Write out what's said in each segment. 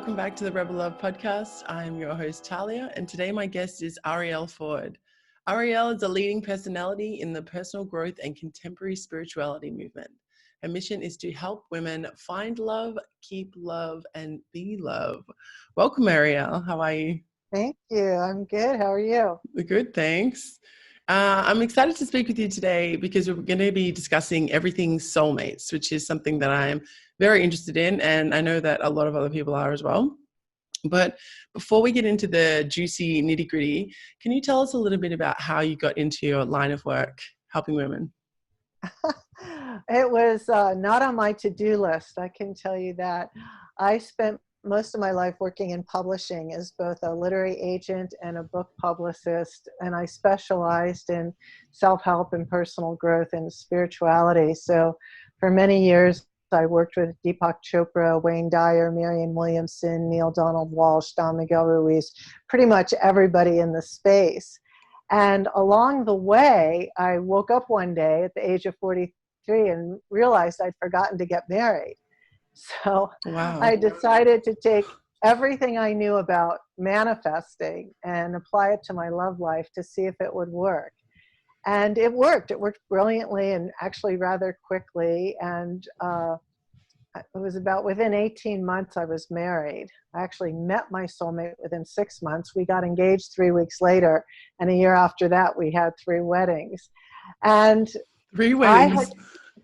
welcome back to the Rebel Love podcast. I'm your host, Talia, and today my guest is Arielle Ford. Arielle is a leading personality in the personal growth and contemporary spirituality movement. Her mission is to help women find love, keep love, and be love. Welcome, Arielle. How are you? Thank you. I'm good. How are you? Good, thanks. I'm excited to speak with you today because we're going to be discussing everything soulmates, which is something that I'm very interested in, and I know that a lot of other people are as well. But before we get into the juicy nitty-gritty, can you tell us a little bit about how you got into your line of work, helping women? It was not on my to-do list, I can tell you that. I spent most of my life working in publishing as both a literary agent and a book publicist, and I specialized in self-help and personal growth and spirituality. So for many years, I worked with Deepak Chopra, Wayne Dyer, Marianne Williamson, Neil Donald Walsh, Don Miguel Ruiz, pretty much everybody in the space. And along the way, I woke up one day at the age of 43 and realized I'd forgotten to get married. So Wow. I decided to take everything I knew about manifesting and apply it to my love life to see if it would work. And it worked. It worked brilliantly and actually rather quickly. And it was about within 18 months I was married. I actually met my soulmate within 6 months. We got engaged 3 weeks later. And a year after that, we had 3 weddings. And 3 I weddings. had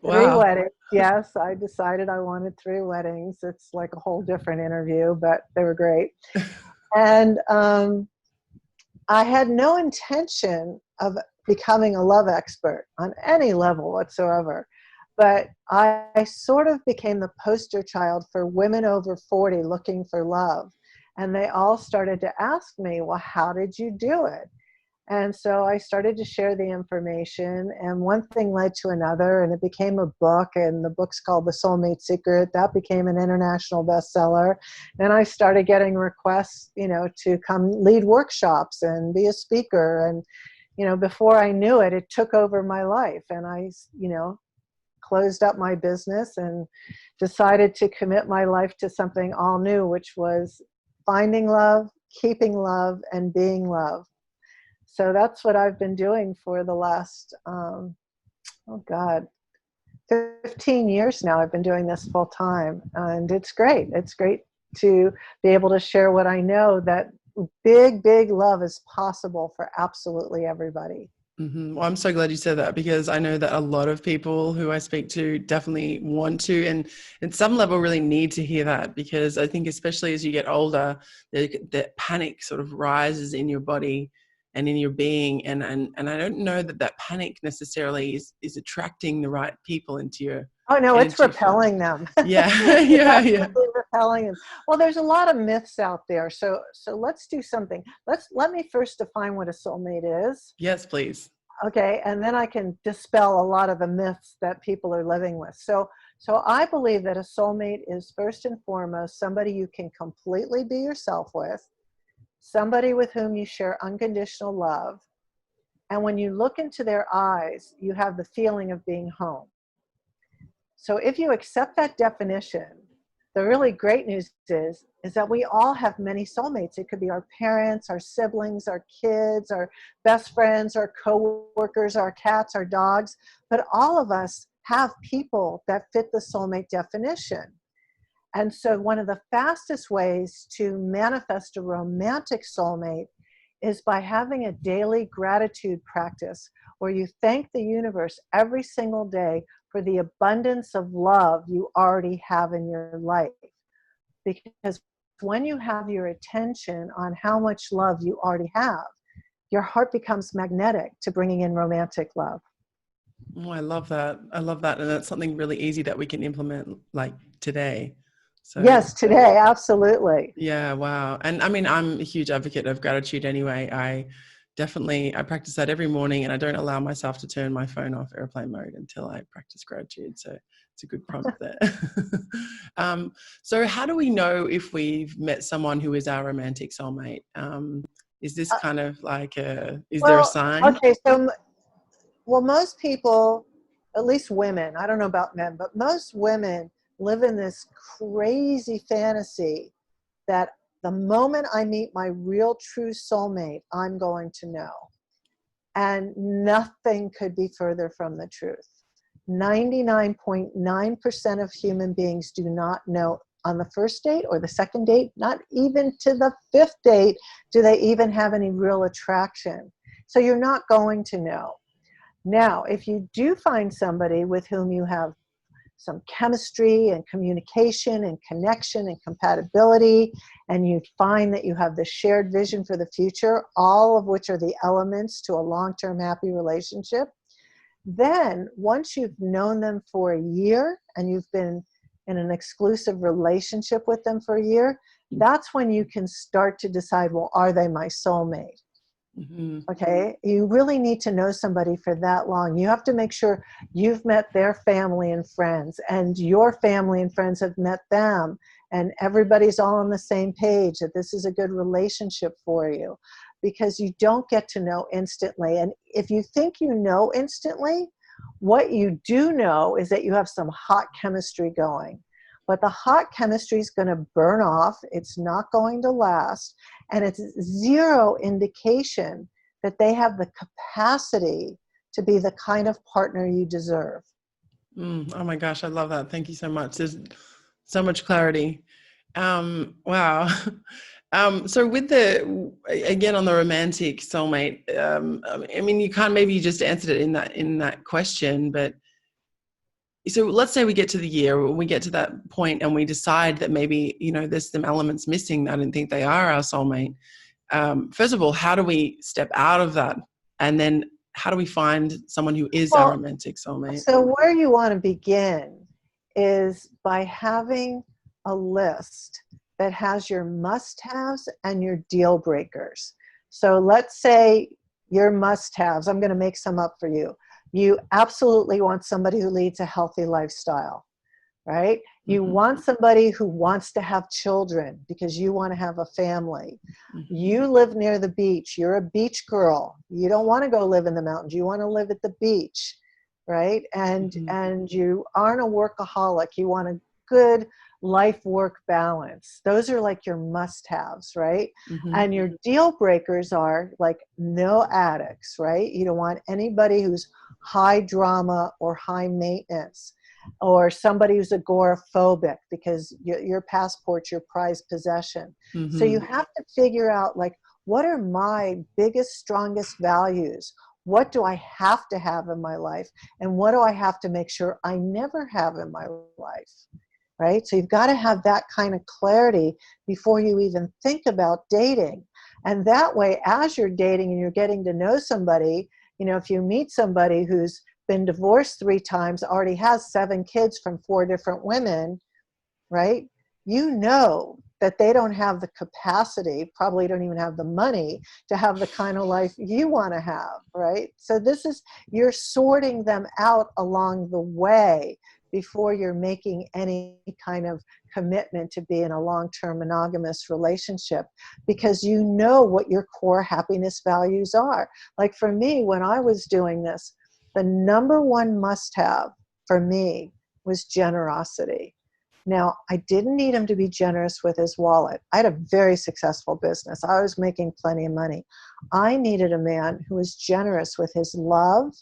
three Wow. weddings. Yes, I decided I wanted 3 weddings. It's like a whole different interview, but they were great. And I had no intention of becoming a love expert on any level whatsoever. But I sort of became the poster child for women over 40 looking for love. And they all started to ask me, well, how did you do it? And so I started to share the information, and one thing led to another, and it became a book, and the book's called The Soulmate Secret. That became an international bestseller. And I started getting requests, to come lead workshops and be a speaker. And, before I knew it, it took over my life. And I, closed up my business and decided to commit my life to something all new, which was finding love, keeping love, and being love. So that's what I've been doing for the last, 15 years now. I've been doing this full time, and it's great. It's great to be able to share what I know, that big, big love is possible for absolutely everybody. Mm-hmm. Well, I'm so glad you said that, because I know that a lot of people who I speak to definitely want to, and at some level really need to hear that, because I think especially as you get older, the panic sort of rises in your body and in your being. And I don't know that panic necessarily is attracting the right people into your Oh, no, it's energy field. repelling them. Yeah. It's Yeah. absolutely repelling them. Well, there's a lot of myths out there. So let's do something. Let me first define what a soulmate is. Yes, please. Okay, and then I can dispel a lot of the myths that people are living with. So I believe that a soulmate is first and foremost somebody you can completely be yourself with, somebody with whom you share unconditional love, and when you look into their eyes, you have the feeling of being home. So if you accept that definition, the really great news is that we all have many soulmates. It could be our parents, our siblings, our kids, our best friends, our coworkers, our cats, our dogs, but all of us have people that fit the soulmate definition. And so one of the fastest ways to manifest a romantic soulmate is by having a daily gratitude practice where you thank the universe every single day for the abundance of love you already have in your life. Because when you have your attention on how much love you already have, your heart becomes magnetic to bringing in romantic love. Oh, I love that. I love that. And that's something really easy that we can implement like today. So Yes, today, absolutely. yeah, wow. And I mean, I'm a huge advocate of gratitude anyway. I practice that every morning, and I don't allow myself to turn my phone off airplane mode until I practice gratitude. So it's a good prompt there. So how do we know if we've met someone who is our romantic soulmate? Is this kind of like is there a Well, sign? okay, well, most people, at least women, I don't know about men, but most women live in this crazy fantasy that the moment I meet my real true soulmate, I'm going to know. And nothing could be further from the truth. 99.9% of human beings do not know on the first date or the second date, not even to the fifth date, do they even have any real attraction. So you're not going to know. Now, if you do find somebody with whom you have some chemistry and communication and connection and compatibility, and you find that you have the shared vision for the future, all of which are the elements to a long-term happy relationship, then once you've known them for a year and you've been in an exclusive relationship with them for a year, that's when you can start to decide, well, are they my soulmate? Mm-hmm. Okay, you really need to know somebody for that long. You have to make sure you've met their family and friends, and your family and friends have met them, and everybody's all on the same page that this is a good relationship for you, because you don't get to know instantly. And if you think you know instantly, what you do know is that you have some hot chemistry going. But the hot chemistry is going to burn off. It's not going to last. And it's zero indication that they have the capacity to be the kind of partner you deserve. Oh my gosh, I love that. Thank you so much. There's so much clarity. Wow. So with again, on the romantic soulmate, I mean, maybe you just answered it in that question, but so let's say we get to the year, when we get to that point and we decide that maybe, there's some elements missing. I don't think they are our soulmate. First of all, how do we step out of that? And then how do we find someone who is our romantic soulmate? So where you want to begin is by having a list that has your must-haves and your deal breakers. So let's say your must-haves, I'm going to make some up for you. You absolutely want somebody who leads a healthy lifestyle, right? You Mm-hmm. want somebody who wants to have children because you want to have a family. Mm-hmm. You live near the beach. You're a beach girl. You don't want to go live in the mountains. You want to live at the beach, right? And you aren't a workaholic. You want a good life-work balance. Those are like your must-haves, right? Mm-hmm. And your deal breakers are like no addicts, right? You don't want anybody who's high drama or high maintenance, or somebody who's agoraphobic because your passport's your prized possession. Mm-hmm. So you have to figure out, like, what are my biggest, strongest values? What do I have to have in my life? And what do I have to make sure I never have in my life? Right? So you've got to have that kind of clarity before you even think about dating. And that way, as you're dating and you're getting to know somebody, if you meet somebody who's been divorced 3 times, already has 7 kids from 4 different women, right? You know that they don't have the capacity, probably don't even have the money to have the kind of life you want to have, right? So you're sorting them out along the way before you're making any kind of commitment to be in a long-term monogamous relationship, because you know what your core happiness values are. Like for me, when I was doing this, the number one must-have for me was generosity. Now, I didn't need him to be generous with his wallet. I had a very successful business. I was making plenty of money. I needed a man who was generous with his love,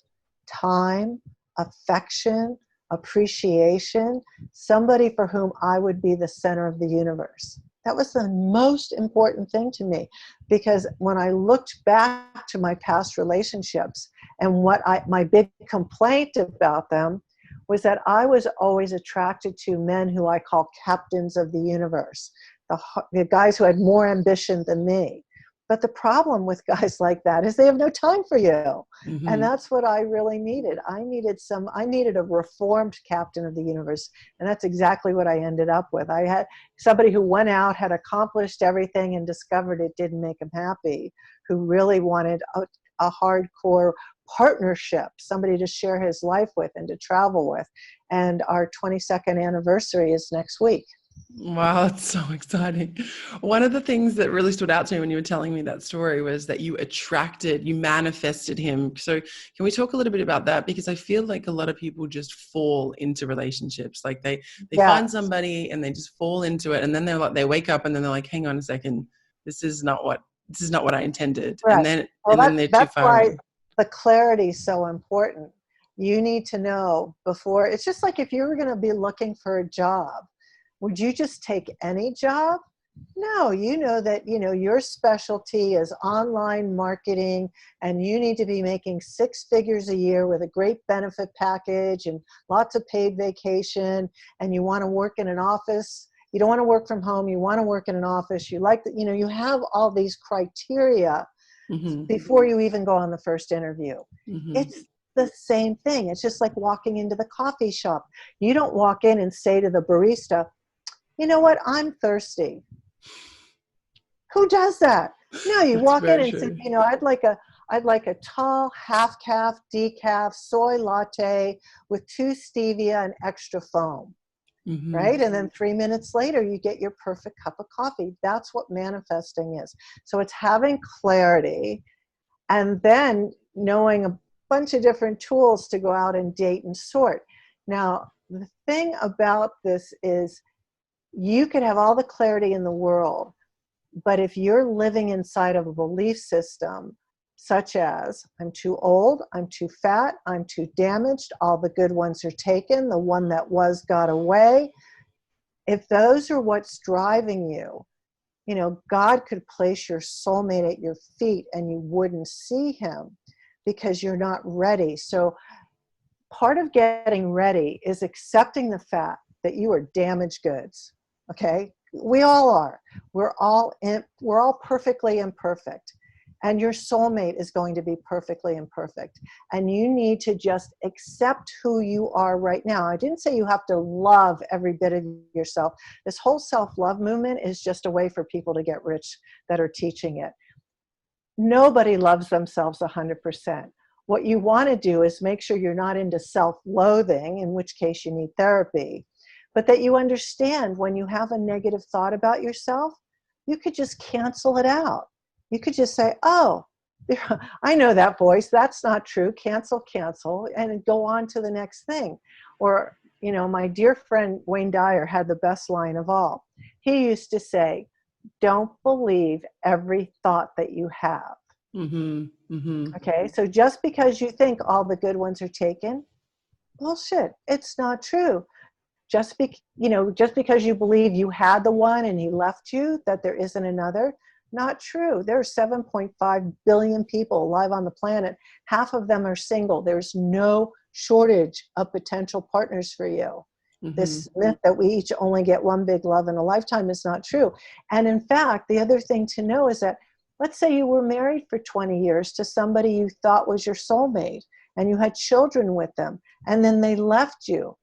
time, affection, appreciation, somebody for whom I would be the center of the universe. That was the most important thing to me, because when I looked back to my past relationships and my big complaint about them was that I was always attracted to men who I call captains of the universe, the guys who had more ambition than me. But the problem with guys like that is they have no time for you. Mm-hmm. And that's what I really needed. I needed a reformed captain of the universe. And that's exactly what I ended up with. I had somebody who went out, had accomplished everything, and discovered it didn't make him happy, who really wanted a hardcore partnership, somebody to share his life with and to travel with. And our 22nd anniversary is next week. Wow, that's so exciting. One of the things that really stood out to me when you were telling me that story was that you manifested him. So, can we talk a little bit about that? Because I feel like a lot of people just fall into relationships. Like they find Yes. somebody and they just fall into it, and then they're like they wake up and then they're like, hang on a second, this is not what I intended. Right. Well, And then they're too that's far why in. the clarity is so important. You need to know before. It's just like if you were going to be looking for a job, would you just take any job? No, you know that, your specialty is online marketing and you need to be making 6 figures a year with a great benefit package and lots of paid vacation, and you want to work in an office. You don't want to work from home. You want to work in an office. You like that, you have all these criteria Mm-hmm. before you even go on the first interview. Mm-hmm. It's the same thing. It's just like walking into the coffee shop. You don't walk in and say to the barista, you know what, I'm thirsty. Who does that? No, you That's walk in very and say, true. I'd like a tall half calf decaf soy latte with 2 stevia and extra foam, Mm-hmm. right? And then 3 minutes later, you get your perfect cup of coffee. That's what manifesting is. So it's having clarity and then knowing a bunch of different tools to go out and date and sort. Now, the thing about this is you could have all the clarity in the world, but if you're living inside of a belief system, such as, I'm too old, I'm too fat, I'm too damaged, all the good ones are taken, the one that was got away, if those are what's driving you, God could place your soulmate at your feet and you wouldn't see him because you're not ready. So part of getting ready is accepting the fact that you are damaged goods. Okay? We all are. We're all perfectly imperfect. And your soulmate is going to be perfectly imperfect. And you need to just accept who you are right now. I didn't say you have to love every bit of yourself. This whole self-love movement is just a way for people to get rich that are teaching it. Nobody loves themselves 100%. What you want to do is make sure you're not into self-loathing, in which case you need therapy, but that you understand when you have a negative thought about yourself, you could just cancel it out. You could just say, oh, I know that voice. That's not true. Cancel, cancel, and go on to the next thing. Or, my dear friend Wayne Dyer had the best line of all. He used to say, don't believe every thought that you have. Mm-hmm. Mm-hmm. Okay, so just because you think all the good ones are taken, bullshit. It's not true. Just because you believe you had the one and he left you, that there isn't another, not true. There are 7.5 billion people alive on the planet. Half of them are single. There's no shortage of potential partners for you. Mm-hmm. This myth that we each only get one big love in a lifetime is not true. And in fact, the other thing to know is that, let's say you were married for 20 years to somebody you thought was your soulmate and you had children with them, and then they left you.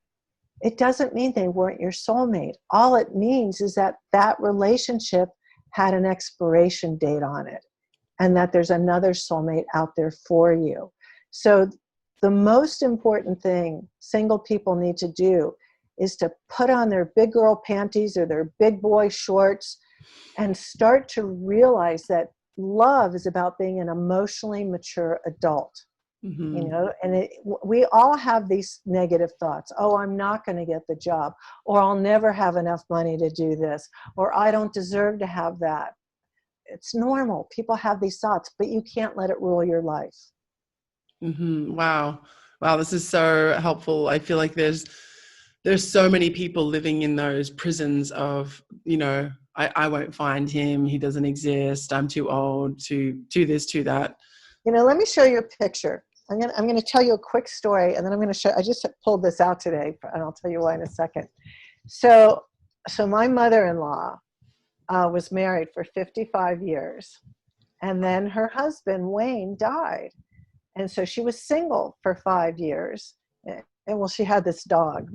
It doesn't mean they weren't your soulmate. All it means is that that relationship had an expiration date on it and that there's another soulmate out there for you. So the most important thing single people need to do is to put on their big girl panties or their big boy shorts and start to realize that love is about being an emotionally mature adult. Mm-hmm. And we all have these negative thoughts. Oh, I'm not going to get the job, or I'll never have enough money to do this, or I don't deserve to have that. It's normal. People have these thoughts, but you can't let it rule your life. Mm-hmm. Wow. Wow, this is so helpful. I feel like there's so many people living in those prisons of, I won't find him, he doesn't exist, I'm too old to this, to that. Let me show you a picture. I'm gonna tell you a quick story, and then I'm gonna show. I just pulled this out today, and I'll tell you why in a second. So, my mother-in-law was married for 55 years, and then her husband Wayne died, and so she was single for 5 years. And well, she had this dog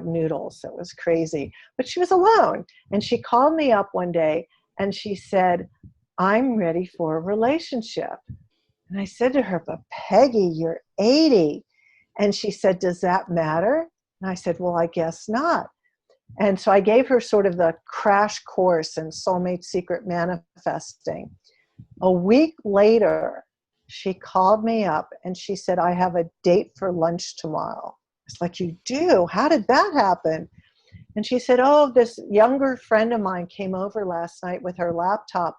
Noodles, that was crazy, but she was alone. And she called me up one day, and she said, "I'm ready for a relationship." And I said to her, "But Peggy, you're 80. And she said, "Does that matter?" And I said, "Well, I guess not." And so I gave her sort of the crash course in soulmate secret manifesting. A week later, she called me up and she said, I have a date for lunch tomorrow. It's like, you do? How did that happen? And she said, oh, this younger friend of mine came over last night with her laptop.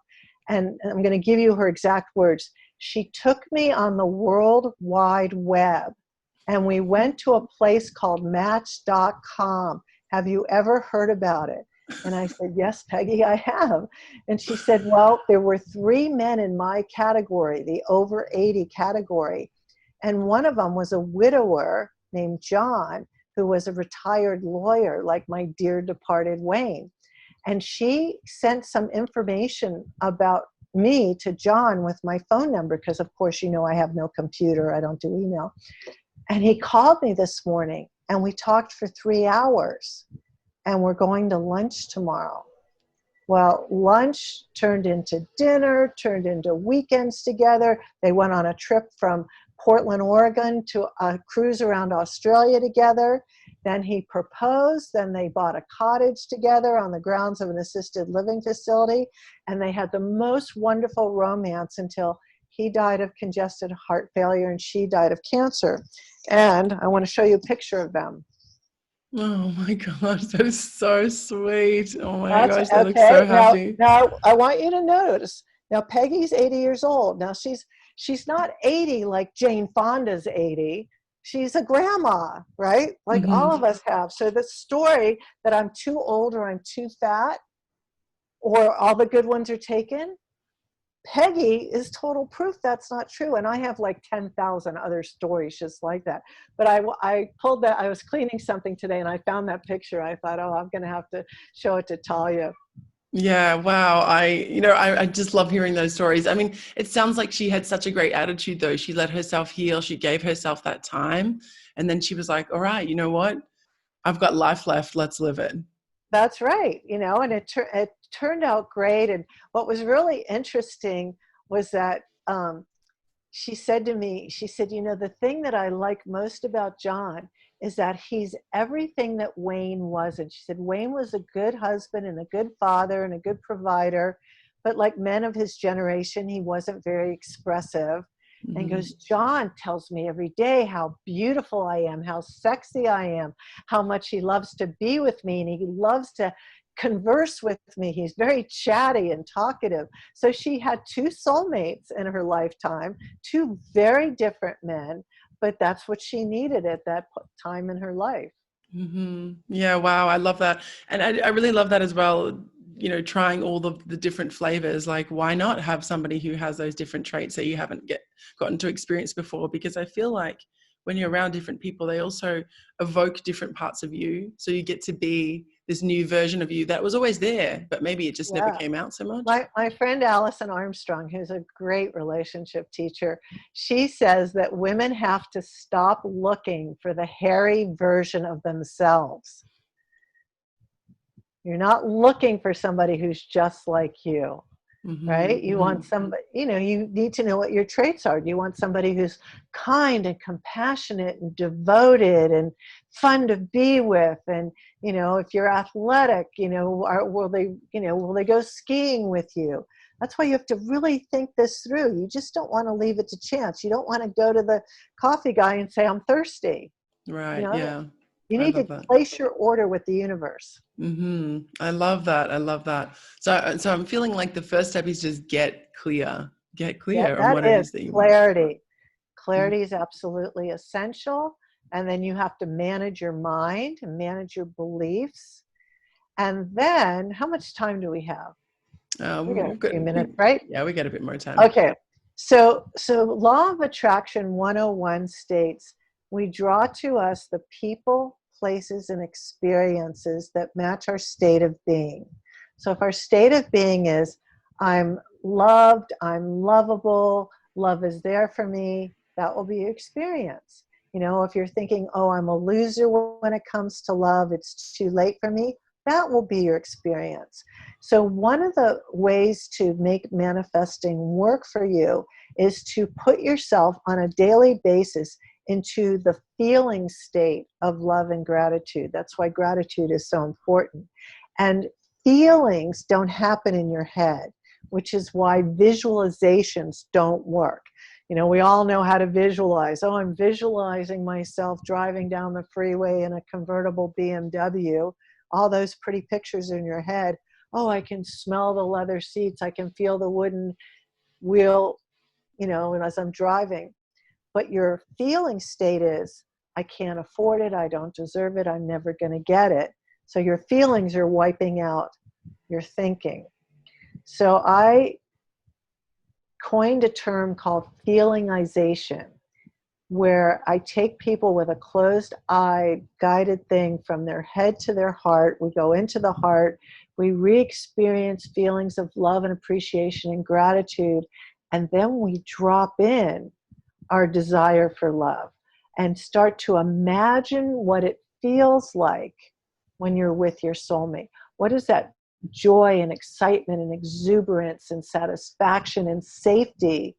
And I'm going to give you her exact words. She took me on the World Wide Web and we went to a place called Match.com. Have you ever heard about it? And I said, yes, Peggy, I have. And she said, well, there were 3 men in my category, the over 80 category. And one of them was a widower named John, who was a retired lawyer, like my dear departed Wayne. And she sent some information about me to John with my phone number, because of course, you know, I have no computer, I don't do email. And he called me this morning and we talked for 3 hours and we're going to lunch tomorrow. Well, lunch turned into dinner, turned into weekends together. They went on a trip from Portland, Oregon to a cruise around Australia together. Then he proposed, then they bought a cottage together on the grounds of an assisted living facility. And they had the most wonderful romance until he died of congestive heart failure and she died of cancer. And I want to show you a picture of them. Oh my gosh, that is so sweet. Oh my That's gosh, they look okay. so happy. Now I want you to notice. Now Peggy's 80 years old. Now she's not 80 like Jane Fonda's 80. She's a grandma, right? Like all of us have. So the story that I'm too old or I'm too fat or all the good ones are taken, Peggy is total proof that's not true. And I have like 10,000 other stories just like that. But I pulled that, I was cleaning something today and I found that picture. I thought, oh, I'm going to have to show it to Talia. Yeah, wow. I just love hearing those stories. I mean, it sounds like she had such a great attitude though. She let herself heal. She gave herself that time. And then she was like, all right, you know what? I've got life left. Let's live it. That's right. You know, and it turned out great. And what was really interesting was that she said to me, she said, you know, the thing that I like most about John is that he's everything that Wayne wasn't. She said, Wayne was a good husband and a good father and a good provider, but like men of his generation, he wasn't very expressive. And goes, John tells me every day how beautiful I am, how sexy I am, how much he loves to be with me, and he loves to converse with me. He's very chatty and talkative. So she had 2 soulmates in her lifetime, 2 very different men, but that's what she needed at that time in her life. Yeah, wow, I love that. And I really love that as well, you know, trying all the different flavors. Like, why not have somebody who has those different traits that you haven't gotten to experience before? Because I feel like when you're around different people, they also evoke different parts of you. So you get to be this new version of you that was always there, but maybe it just never Yeah. came out so much. My friend Allison Armstrong, who's a great relationship teacher, she says that women have to stop looking for the hairy version of themselves. You're not looking for somebody who's just like you, right? You want somebody, you know, you need to know what your traits are. Do you want somebody who's kind and compassionate and devoted and fun to be with? And, you know, if you're athletic, you know, will they go skiing with you? That's why you have to really think this through. You just don't want to leave it to chance. You don't want to go to the coffee guy and say, I'm thirsty. Right. You know, Yeah. you I need to love that. place your order with the universe. I love that. I love that. So I'm feeling like the first step is just get clear Yeah, on that what it is is that you want. clarity. Clarity is absolutely essential. And then you have to manage your mind and manage your beliefs. And then, how much time do we have? We got a few minutes, right? Yeah, we got a bit more time. Okay. So Law of Attraction 101 states, we draw to us the people, places, and experiences that match our state of being. So if our state of being is, I'm loved, I'm lovable, love is there for me, that will be your experience. You know, if you're thinking, oh, I'm a loser when it comes to love, it's too late for me, that will be your experience. So one of the ways to make manifesting work for you is to put yourself on a daily basis into the feeling state of love and gratitude. That's why gratitude is so important. And feelings don't happen in your head, which is why visualizations don't work. You know, we all know how to visualize. Oh, I'm visualizing myself driving down the freeway in a convertible BMW. All those pretty pictures in your head. Oh, I can smell the leather seats. I can feel the wooden wheel, you know, and as I'm driving. But your feeling state is, I can't afford it. I don't deserve it. I'm never going to get it. So your feelings are wiping out your thinking. So I coined a term called feelingization, where I take people with a closed eye guided thing from their head to their heart. We go into the heart. We re-experience feelings of love and appreciation and gratitude. And then we drop in our desire for love and start to imagine what it feels like when you're with your soulmate. What is that joy and excitement and exuberance and satisfaction and safety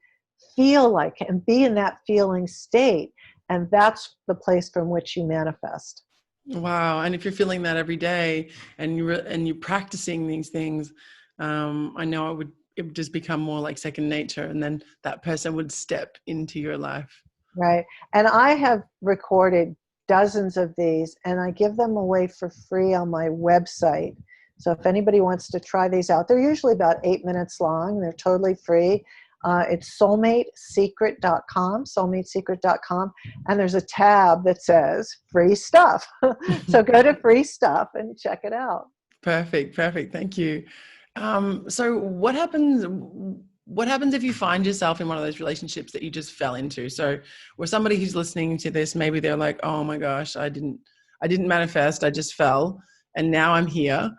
feel like, and be in that feeling state? And that's the place from which you manifest. Wow. And if you're feeling that every day and you're practicing these things, I know it would just become more like second nature, and then that person would step into your life. Right. And I have recorded dozens of these, and I give them away for free on my website. So if anybody wants to try these out, they're usually about 8 minutes long. They're totally free. It's soulmatesecret.com, soulmatesecret.com, and there's a tab that says free stuff. So go to free stuff and check it out. Perfect. Thank you. So what happens if you find yourself in one of those relationships that you just fell into? So where somebody who's listening to this, maybe they're like, oh my gosh, I didn't manifest, I just fell, and now I'm here.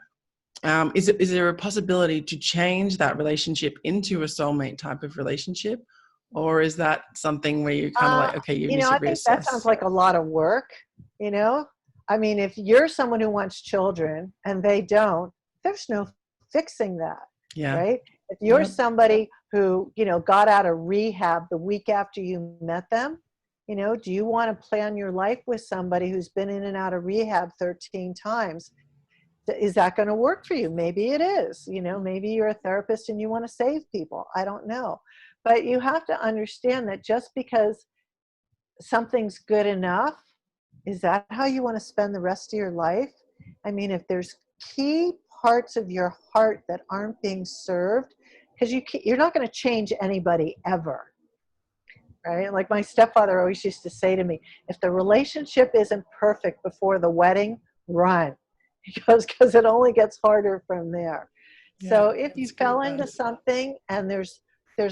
Is there a possibility to change that relationship into a soulmate type of relationship? Or is that something where you're kind of like, okay, you need to I think that sounds reassess? like a lot of work, you know? I mean, if you're someone who wants children and they don't, there's no fixing that, Yeah. right? If you're Yep. somebody who, you know, got out of rehab the week after you met them, you know, do you want to plan your life with somebody who's been in and out of rehab 13 times? Is that going to work for you? Maybe it is. You know, maybe you're a therapist and you want to save people. I don't know. But you have to understand that just because something's good enough, is that how you want to spend the rest of your life? I mean, if there's key parts of your heart that aren't being served, because you're not going to change anybody ever, right? Like my stepfather always used to say to me, if the relationship isn't perfect before the wedding, run. Because it only gets harder from there. Yeah, So if you that's good fell into advice. something and there's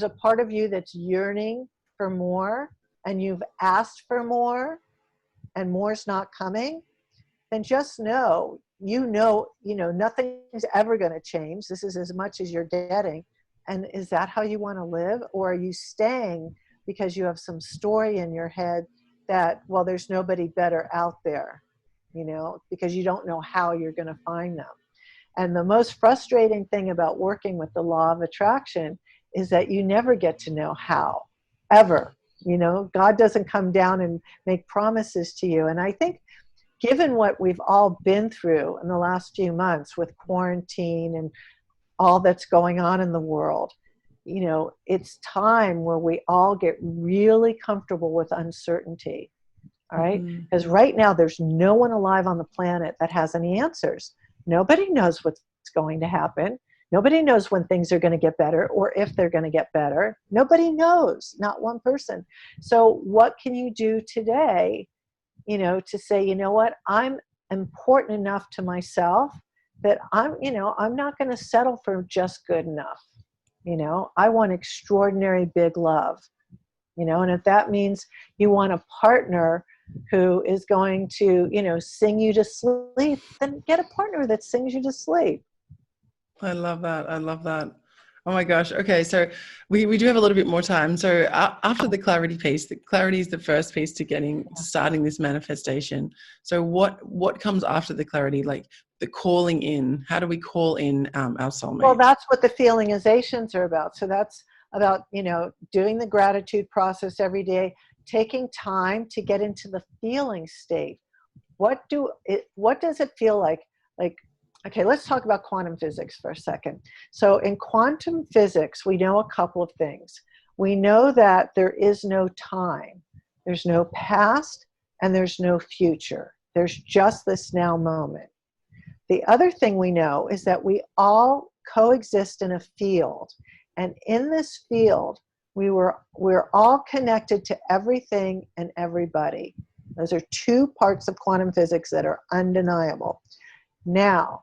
a part of you that's yearning for more, and you've asked for more and more's not coming, then just know, nothing's ever going to change. This is as much as you're getting. And is that how you want to live? Or are you staying because you have some story in your head that, well, there's nobody better out there, because you don't know how you're going to find them. And the most frustrating thing about working with the law of attraction is that you never get to know how, ever. God doesn't come down and make promises to you. And I think given what we've all been through in the last few months with quarantine and all that's going on in the world, it's time where we all get really comfortable with uncertainty. All right. Because right now there's no one alive on the planet that has any answers. Nobody knows what's going to happen. Nobody knows when things are going to get better or if they're going to get better. Nobody knows, not one person. So what can you do today, to say, you know what, I'm important enough to myself that I'm not going to settle for just good enough. I want extraordinary big love, and if that means you want a partner who is going to, sing you to sleep, then get a partner that sings you to sleep. I love that. Oh my gosh. Okay. So we do have a little bit more time. So after the clarity piece, the clarity is the first piece to starting this manifestation. So what comes after the clarity, like the calling in? How do we call in our soulmate? Well, that's what the feelingizations are about. So that's about, doing the gratitude process every day, taking time to get into the feeling state. What does it feel like? Like, okay, let's talk about quantum physics for a second. So in quantum physics, we know a couple of things. We know that there is no time. There's no past and there's no future. There's just this now moment. The other thing we know is that we all coexist in a field. And in this field, we're all connected to everything and everybody. Those are two parts of quantum physics that are undeniable. Now,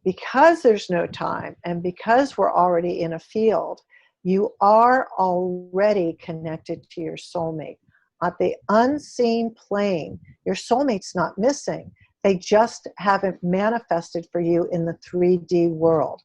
because there's no time and because we're already in a field, you are already connected to your soulmate. At the unseen plane, your soulmate's not missing. They just haven't manifested for you in the 3D world.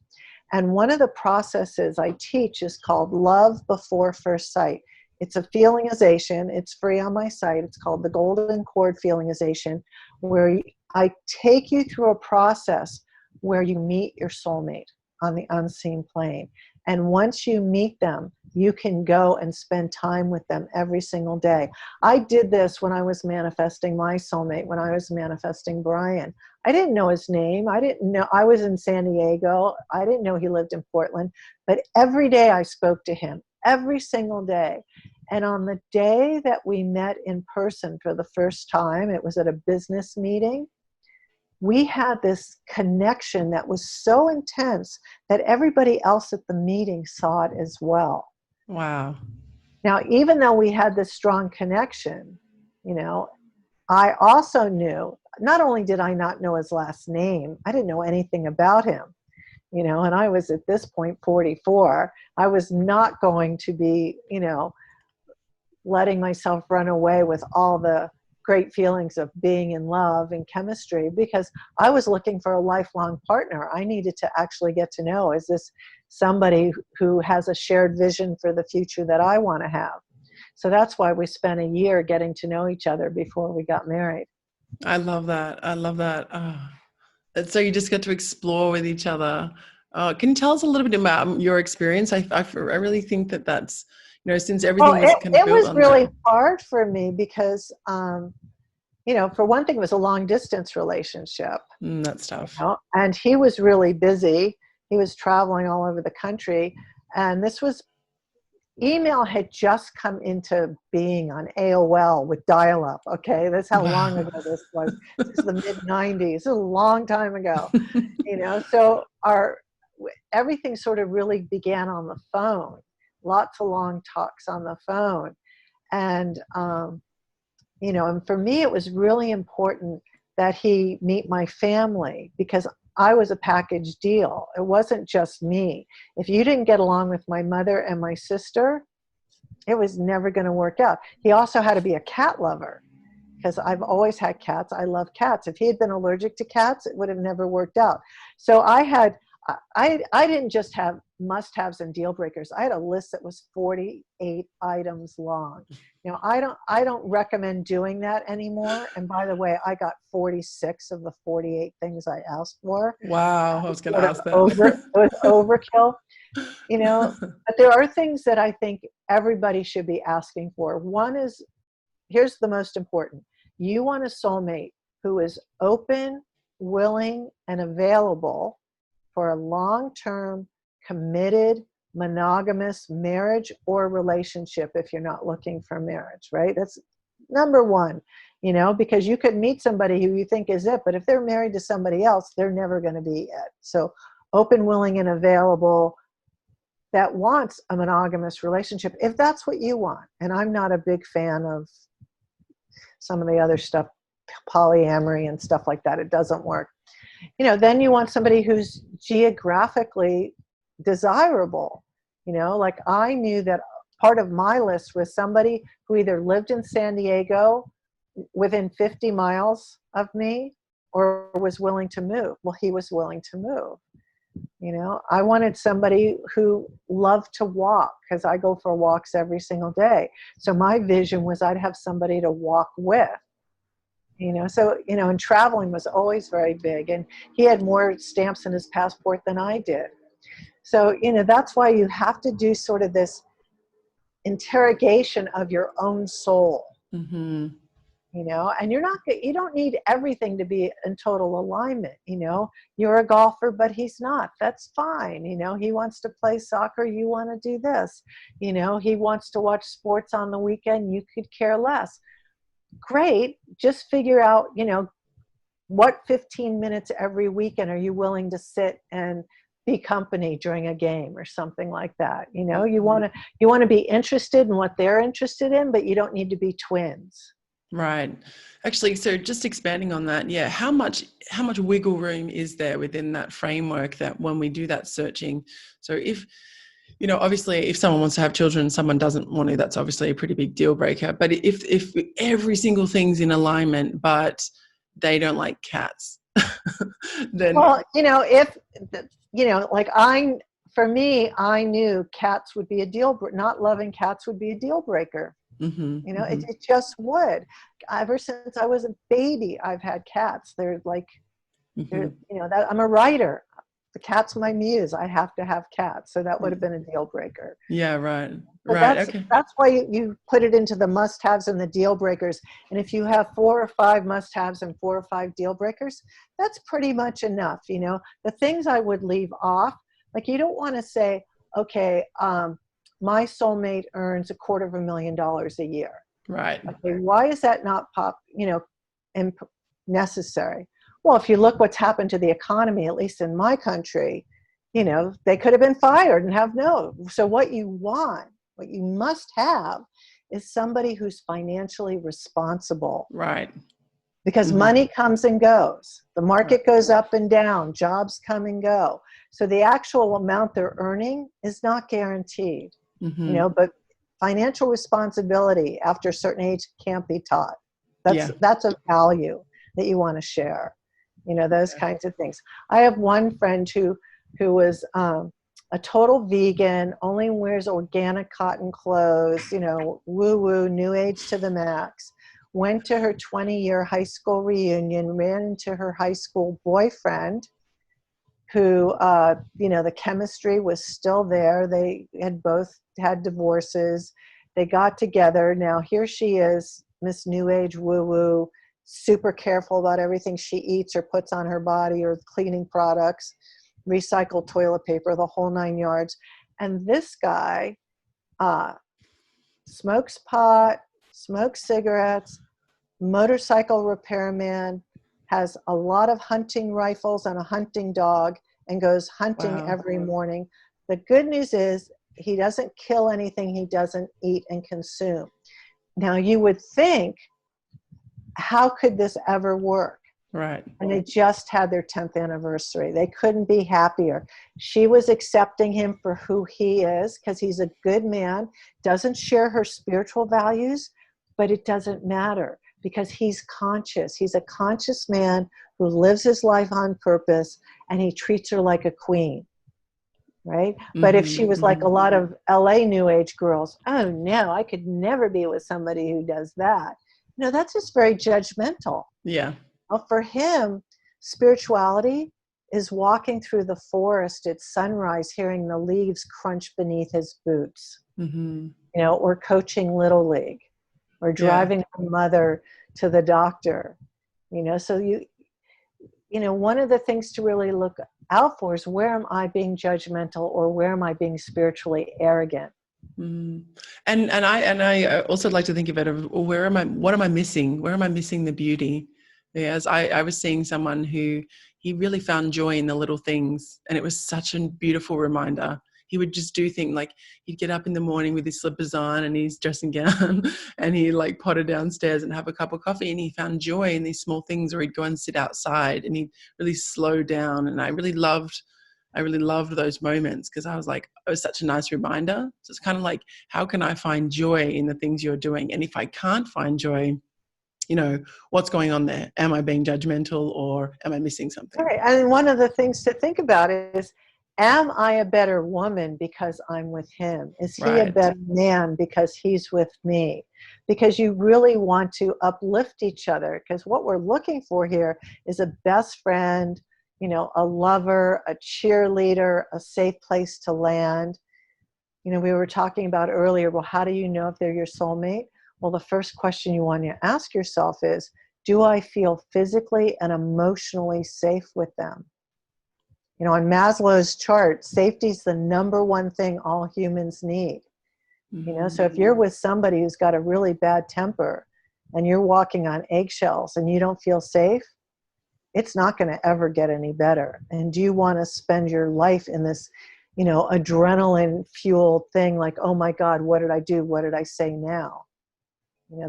And one of the processes I teach is called Love Before First Sight. It's a feelingization. It's free on my site. It's called the Golden Cord Feelingization, where I take you through a process where you meet your soulmate on the unseen plane. And once you meet them, you can go and spend time with them every single day. I did this when I was manifesting my soulmate, when I was manifesting Brian. I didn't know his name. I didn't know. I was in San Diego. I didn't know he lived in Portland. But every day I spoke to him, every single day. And on the day that we met in person for the first time, it was at a business meeting, we had this connection that was so intense that everybody else at the meeting saw it as well. Wow. Now, even though we had this strong connection, you know, I also knew, not only did I not know his last name, I didn't know anything about him, you know, and I was at this point 44. I was not going to be, you know, letting myself run away with all the great feelings of being in love and chemistry, because I was looking for a lifelong partner. I needed to actually get to know, is this somebody who has a shared vision for the future that I want to have? So that's why we spent a year getting to know each other before we got married. I love that. I love that. Oh. And so you just get to explore with each other. Can you tell us a little bit about your experience? I really think that that's, you know, since everything was kind of it built was on really that. hard for me because, you know, for one thing, it was a long distance relationship. That's tough. You know, and he was really busy. He was traveling all over the country. And this was, email had just come into being on AOL with dial-up. Okay, that's how long ago this was. This is the mid-90s. This is a long time ago. You know, so everything sort of really began on the phone. Lots of long talks on the phone. And, you know, and for me, it was really important that he meet my family, because I was a package deal. It wasn't just me. If you didn't get along with my mother and my sister, it was never going to work out. He also had to be a cat lover, because I've always had cats. I love cats. If he had been allergic to cats, it would have never worked out. So I didn't just have must-haves and deal breakers. I had a list that was 48 items long. You know, I don't recommend doing that anymore. And by the way, I got 46 of the 48 things I asked for. Wow, I was going to ask that. It was overkill, you know. But there are things that I think everybody should be asking for. One is, here's the most important. You want a soulmate who is open, willing, and available for a long-term, committed, monogamous marriage or relationship if you're not looking for marriage, right? That's number one, you know, because you could meet somebody who you think is it, but if they're married to somebody else, they're never going to be it. So open, willing, and available, that wants a monogamous relationship, if that's what you want. And I'm not a big fan of some of the other stuff, polyamory and stuff like that. It doesn't work. You know, then you want somebody who's geographically desirable. You know, like I knew that part of my list was somebody who either lived in San Diego within 50 miles of me or was willing to move. Well, he was willing to move. You know, I wanted somebody who loved to walk, because I go for walks every single day. So my vision was I'd have somebody to walk with. You know, so, you know, and traveling was always very big. And he had more stamps in his passport than I did. So, you know, that's why you have to do sort of this interrogation of your own soul. Mm-hmm. And you don't need everything to be in total alignment. You're a golfer, but he's not. That's fine. He wants to play soccer. You want to do this. He wants to watch sports on the weekend. You could care less. Great. Just figure out, what 15 minutes every weekend are you willing to sit and be company during a game or something like that. You want to be interested in what they're interested in, but you don't need to be twins. Right. Actually, so just expanding on that, yeah, how much wiggle room is there within that framework that when we do that searching? So if, obviously if someone wants to have children, someone doesn't want to, that's obviously a pretty big deal breaker. But if every single thing's in alignment, but they don't like cats, then. Well, for me, I knew cats would be not loving cats would be a deal breaker. Mm-hmm, mm-hmm. It just would. Ever since I was a baby, I've had cats. They're like, Mm-hmm. that I'm a writer. The cat's my muse. I have to have cats. So that would have been a deal breaker. Yeah, right. But Right. Okay. That's why you put it into the must-haves and the deal breakers. And if you have 4 or 5 must-haves and 4 or 5 deal breakers, that's pretty much enough. The things I would leave off, like you don't want to say, okay, my soulmate earns $250,000 a year. Right. Okay, why is that not necessary? Well, if you look what's happened to the economy, at least in my country, they could have been fired and have no. So what you must have is somebody who's financially responsible. Right. Because Mm-hmm. money comes and goes. The market goes up and down. Jobs come and go. So the actual amount they're earning is not guaranteed. Mm-hmm. But financial responsibility after a certain age can't be taught. That's a value that you want to share. Those kinds of things. I have one friend who was a total vegan, only wears organic cotton clothes, woo-woo, new age to the max. Went to her 20-year high school reunion, ran into her high school boyfriend who, the chemistry was still there. They had both had divorces. They got together. Now here she is, Miss New Age woo-woo, super careful about everything she eats or puts on her body or cleaning products, recycled toilet paper, the whole 9 yards. And this guy smokes pot, smokes cigarettes, motorcycle repairman, has a lot of hunting rifles and a hunting dog, and goes hunting every morning. The good news is he doesn't kill anything he doesn't eat and consume. Now you would think, how could this ever work? Right. And they just had their 10th anniversary. They couldn't be happier. She was accepting him for who he is because he's a good man, doesn't share her spiritual values, but it doesn't matter because he's conscious. He's a conscious man who lives his life on purpose, and he treats her like a queen, right? Mm-hmm. But if she was like a lot of LA New Age girls, oh no, I could never be with somebody who does that. No, that's just very judgmental. Yeah. Well, for him, spirituality is walking through the forest at sunrise, hearing the leaves crunch beneath his boots, or coaching Little League, or driving her mother to the doctor, so one of the things to really look out for is, where am I being judgmental, or where am I being spiritually arrogant? And I also like to think of it of, what am I missing? Where am I missing the beauty? As I was seeing someone who, he really found joy in the little things, and it was such a beautiful reminder. He would just do things like, he'd get up in the morning with his slippers on and his dressing gown and he'd like potter downstairs and have a cup of coffee, and he found joy in these small things. Or he'd go and sit outside and he'd really slow down. And I really loved those moments, because I was like, it was such a nice reminder. So it's kind of like, how can I find joy in the things you're doing? And if I can't find joy, what's going on there? Am I being judgmental, or am I missing something? Right. And one of the things to think about is, am I a better woman because I'm with him? Is he a better man because he's with me? Because you really want to uplift each other, because what we're looking for here is a best friend, a lover, a cheerleader, a safe place to land. We were talking about earlier, well, how do you know if they're your soulmate? Well, the first question you want to ask yourself is, do I feel physically and emotionally safe with them? On Maslow's chart, safety is the number one thing all humans need. So if you're with somebody who's got a really bad temper and you're walking on eggshells and you don't feel safe, it's not going to ever get any better. And do you want to spend your life in this, adrenaline fueled thing like, oh my God, what did I do? What did I say now?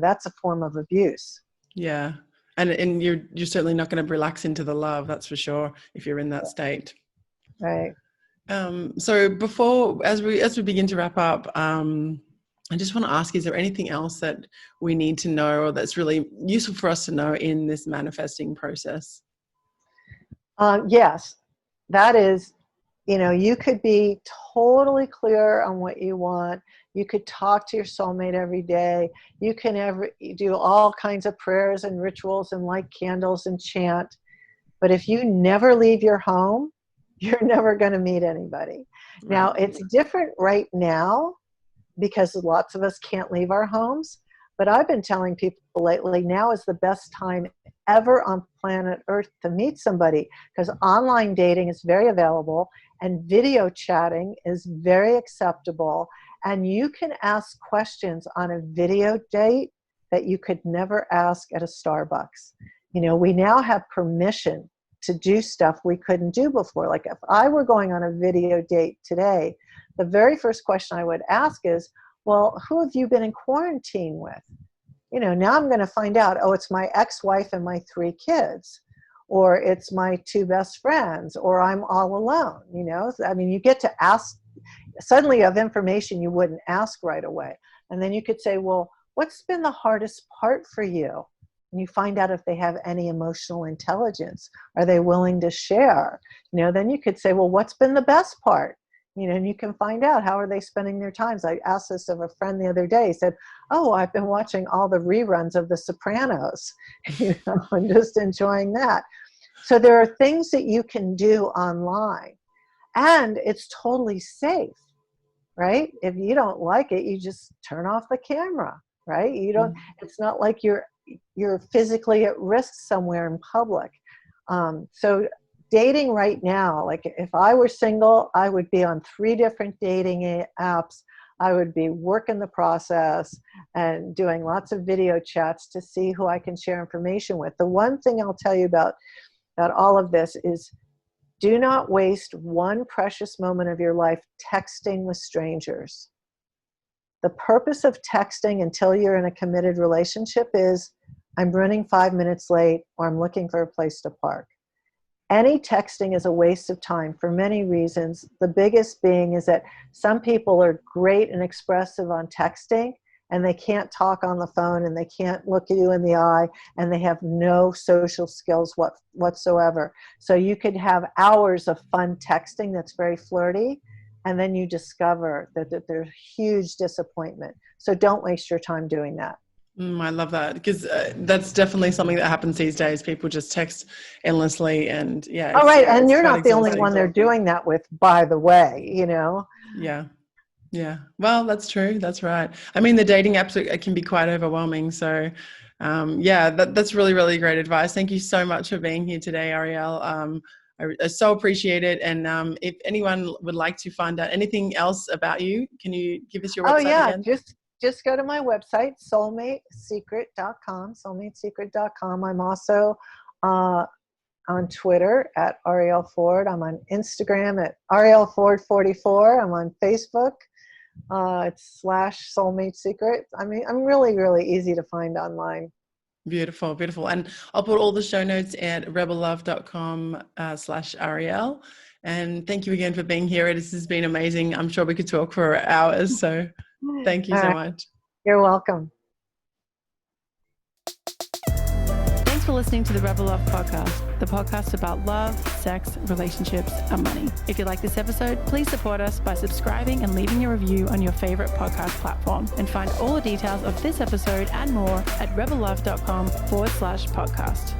That's a form of abuse. Yeah. And you're certainly not going to relax into the love, that's for sure, if you're in that state. Right. So as we begin to wrap up, I just want to ask, is there anything else that we need to know or that's really useful for us to know in this manifesting process? Yes, that is, you could be totally clear on what you want. You could talk to your soulmate every day. You can do all kinds of prayers and rituals and light candles and chant. But if you never leave your home, you're never going to meet anybody. Right. Now, it's different right now because lots of us can't leave our homes. But I've been telling people lately, now is the best time ever on planet Earth to meet somebody, because online dating is very available and video chatting is very acceptable. And you can ask questions on a video date that you could never ask at a Starbucks. We now have permission to do stuff we couldn't do before. Like if I were going on a video date today, the very first question I would ask is, well, who have you been in quarantine with? Now I'm going to find out, oh, it's my ex-wife and my 3 kids, or it's my 2 best friends, or I'm all alone. You get to ask, suddenly you have information you wouldn't ask right away. And then you could say, well, what's been the hardest part for you? And you find out if they have any emotional intelligence. Are they willing to share? Then you could say, well, what's been the best part? And you can find out how are they spending their times. I asked this of a friend the other day. He said, oh, I've been watching all the reruns of The Sopranos, and just enjoying that. So there are things that you can do online, and it's totally safe, right? If you don't like it, you just turn off the camera, right? It's not like you're physically at risk somewhere in public. So dating right now, like if I were single, I would be on 3 different dating apps. I would be working the process and doing lots of video chats to see who I can share information with. The one thing I'll tell you about all of this is, do not waste one precious moment of your life texting with strangers. The purpose of texting until you're in a committed relationship is, I'm running 5 minutes late, or I'm looking for a place to park. Any texting is a waste of time for many reasons. The biggest being is that some people are great and expressive on texting, and they can't talk on the phone, and they can't look at you in the eye, and they have no social skills whatsoever. So you could have hours of fun texting that's very flirty, and then you discover that there's huge disappointment. So don't waste your time doing that. I love that, because that's definitely something that happens these days. People just text endlessly, and yeah. Oh, right, and you're not the only one they're doing that with, by the way. Yeah. Well, that's true. That's right. I mean, the dating apps can be quite overwhelming. So, that's really, really great advice. Thank you so much for being here today, Arielle. I so appreciate it. And if anyone would like to find out anything else about you, can you give us your website again? Just go to my website, soulmatesecret.com, soulmatesecret.com. I'm also on Twitter at Arielle Ford. I'm on Instagram at Arielle Ford 44. I'm on Facebook. It's /soulmatesecret. I mean, I'm really, really easy to find online. Beautiful, beautiful. And I'll put all the show notes at rebellove.com/Arielle. And thank you again for being here. This has been amazing. I'm sure we could talk for hours. So thank you so much. You're welcome. Thanks for listening to the Rebel Love Podcast, the podcast about love, sex, relationships, and money. If you like this episode, please support us by subscribing and leaving a review on your favorite podcast platform. And find all the details of this episode and more at rebellove.com/podcast.